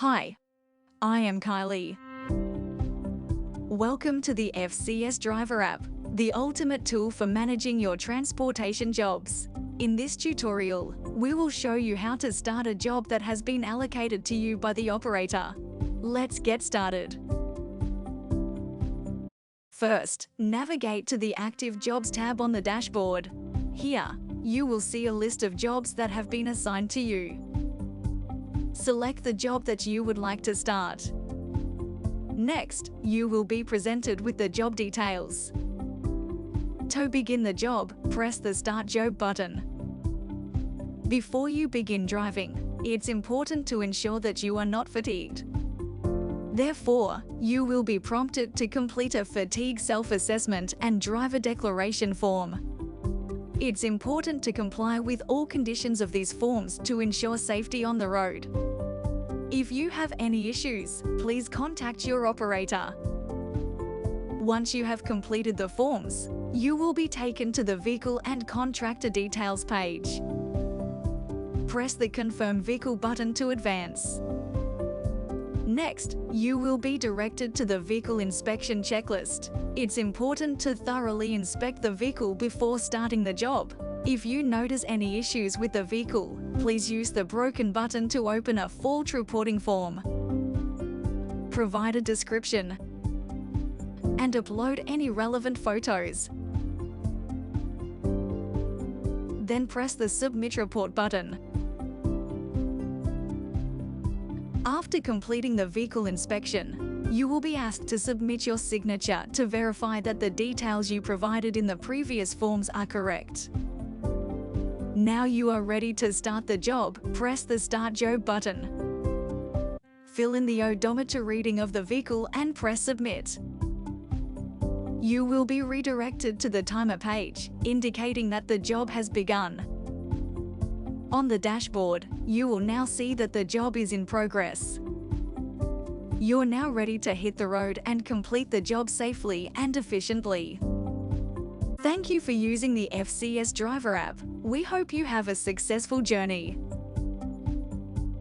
Hi, I am Kylie. Welcome to the FCS Driver app, the ultimate tool for managing your transportation jobs. In this tutorial, we will show you how to start a job that has been allocated to you by the operator. Let's get started. First, navigate to the Active Jobs tab on the dashboard. Here, you will see a list of jobs that have been assigned to you. Select the job that you would like to start. Next, you will be presented with the job details. To begin the job, press the Start Job button. Before you begin driving, it's important to ensure that you are not fatigued. Therefore, you will be prompted to complete a fatigue self-assessment and driver declaration form. It's important to comply with all conditions of these forms to ensure safety on the road. If you have any issues, please contact your operator. Once you have completed the forms, you will be taken to the Vehicle and Contractor Details page. Press the Confirm Vehicle button to advance. Next, you will be directed to the Vehicle Inspection Checklist. It's important to thoroughly inspect the vehicle before starting the job. If you notice any issues with the vehicle, please use the Broken button to open a fault reporting form. Provide a description and upload any relevant photos. Then press the Submit Report button. After completing the vehicle inspection, you will be asked to submit your signature to verify that the details you provided in the previous forms are correct. Now you are ready to start the job, press the Start Job button. Fill in the odometer reading of the vehicle and press Submit. You will be redirected to the timer page, indicating that the job has begun. On the dashboard, you will now see that the job is in progress. You're now ready to hit the road and complete the job safely and efficiently. Thank you for using the FCS Driver app. We hope you have a successful journey.